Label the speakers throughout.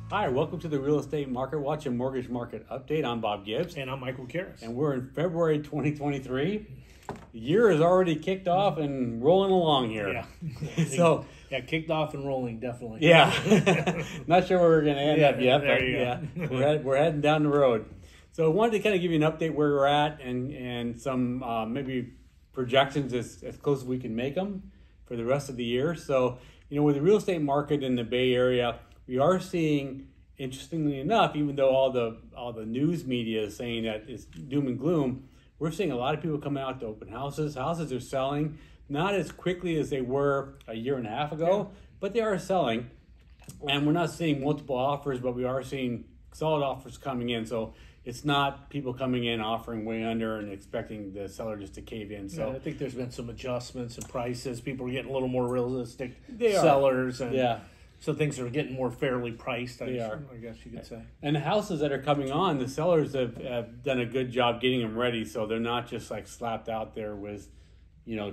Speaker 1: Hi, welcome to the Real Estate Market Watch and Mortgage Market Update. I'm Bob Gibbs.
Speaker 2: And I'm Michael Caires.
Speaker 1: And we're in February 2023. The year is already kicked off and rolling along here.
Speaker 2: Yeah. Kicked off and rolling, definitely.
Speaker 1: Yeah. Not sure where we're going to end up yet, but we're heading down the road. So I wanted to kind of give you an update where we're at and some maybe projections as close as we can make them for the rest of the year. So, with the real estate market in the Bay Area, we are seeing, interestingly enough, even though all the news media is saying that it's doom and gloom, we're seeing a lot of people coming out to open houses. Houses are selling, not as quickly as they were a year and a half ago, but they are selling. And we're not seeing multiple offers, but we are seeing solid offers coming in. So it's not people coming in offering way under and expecting the seller just to cave in. So
Speaker 2: I think there's been some adjustments in prices. People are getting a little more realistic
Speaker 1: sellers.
Speaker 2: So things are getting more fairly priced, I guess you could say.
Speaker 1: And the houses that are coming on, the sellers have done a good job getting them ready, so they're not just like slapped out there with,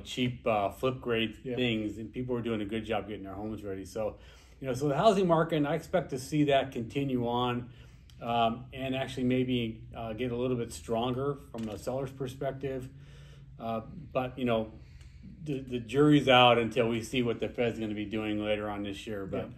Speaker 1: cheap flip grade things, and people are doing a good job getting their homes ready. So, so the housing market, and I expect to see that continue on and actually maybe get a little bit stronger from a seller's perspective. But, the jury's out until we see what the Fed's going to be doing later on this year. But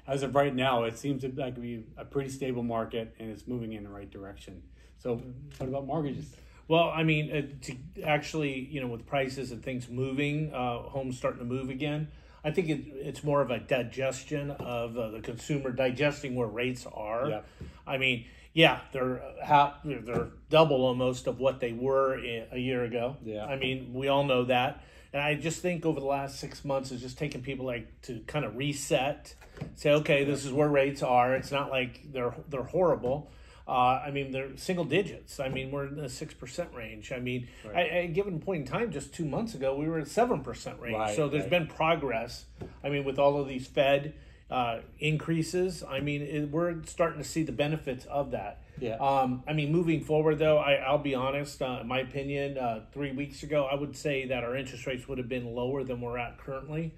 Speaker 1: as of right now, it seems to be a pretty stable market, and it's moving in the right direction. So what about mortgages?
Speaker 2: Well, I mean, to actually, with prices and things moving, homes starting to move again, I think it's more of a digestion of the consumer digesting where rates are.
Speaker 1: Yeah.
Speaker 2: I mean, they're double almost of what they were a year ago.
Speaker 1: Yeah.
Speaker 2: I mean, we all know that. And I just think over the last 6 months it's just taken people to kind of reset, say, okay, this is where rates are. It's not like they're horrible. I mean, they're single digits. I mean, we're in the 6% range. I mean, at a given point in time, just 2 months ago, we were at 7% range. So there's been progress. I mean, with all of these Fed increases, I mean, we're starting to see the benefits of that.
Speaker 1: Yeah.
Speaker 2: I mean, moving forward, though, I'll be honest, in my opinion, 3 weeks ago, I would say that our interest rates would have been lower than we're at currently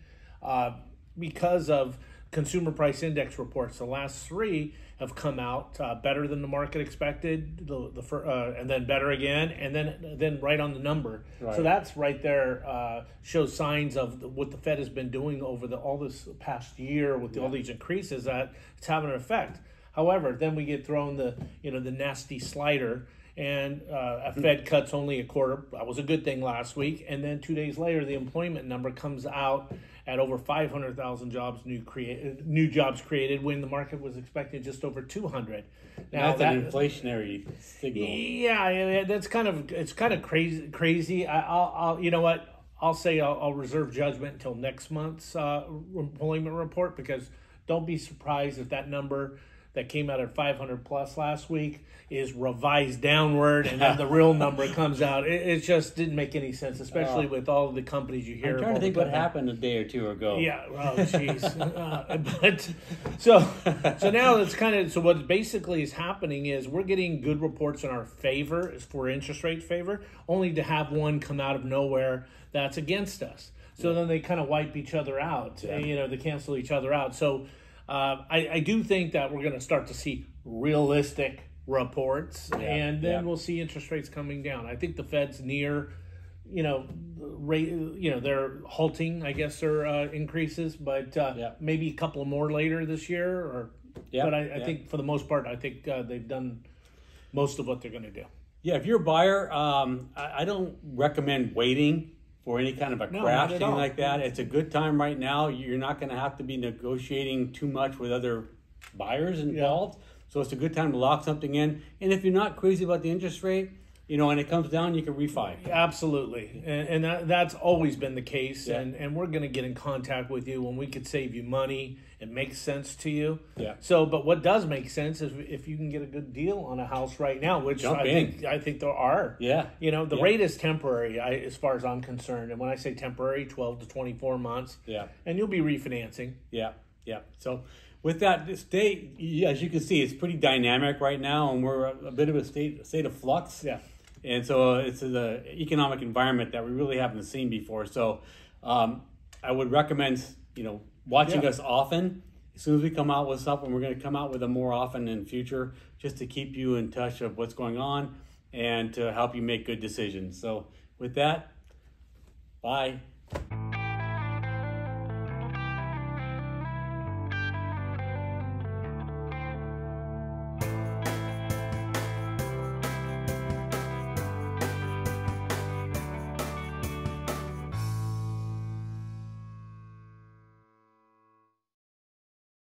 Speaker 2: because of consumer price index reports. The last three have come out better than the market expected, and then better again, and then right on the number. Right. So that's right there shows signs of what the Fed has been doing over all this past year with all these increases, that it's having an effect. However, then we get thrown the nasty slider, and a Fed cuts only a quarter. That was a good thing last week, and then 2 days later, the employment number comes out at over 500,000 jobs new jobs created when the market was expecting just over 200.
Speaker 1: Now that's an inflationary signal.
Speaker 2: Yeah, it's kind of crazy. I'll you know what? I'll say I'll reserve judgment until next month's employment report, because don't be surprised if that number that came out at 500 plus last week is revised downward, and then the real number comes out. It just didn't make any sense, especially with all of the companies you hear.
Speaker 1: I'm trying to think what happened a day or two ago.
Speaker 2: Yeah, oh jeez. But so now it's so what basically is happening is we're getting good reports in our favor, as for interest rate favor, only to have one come out of nowhere that's against us. So then they kind of wipe each other out. Yeah. They cancel each other out. So I do think that we're going to start to see realistic reports, and then we'll see interest rates coming down. I think the Fed's near, they're halting, I guess, their increases, but maybe a couple more later this year. But I think for the most part, I think they've done most of what they're going to do. Yeah,
Speaker 1: if you're a buyer, I don't recommend waiting for any kind of a crash, anything like that. It's a good time right now. You're not going to have to be negotiating too much with other buyers involved. So it's a good time to lock something in. And if you're not crazy about the interest rate, and it comes down, you can refi.
Speaker 2: Absolutely. And that's always been the case. Yeah. And we're going to get in contact with you when we could save you money. It makes sense to you.
Speaker 1: Yeah.
Speaker 2: So, but what does make sense is if you can get a good deal on a house right now, which I think there are.
Speaker 1: Yeah.
Speaker 2: The rate is temporary, as far as I'm concerned. And when I say temporary, 12 to 24 months.
Speaker 1: Yeah.
Speaker 2: And you'll be refinancing.
Speaker 1: Yeah. Yeah. So with that, the state, as you can see, it's pretty dynamic right now, and we're a bit of a state of flux.
Speaker 2: Yeah.
Speaker 1: And so it's the economic environment that we really haven't seen before. So I would recommend, watching us often, as soon as we come out with something, we're going to come out with them more often in the future, just to keep you in touch of what's going on and to help you make good decisions. So with that, bye.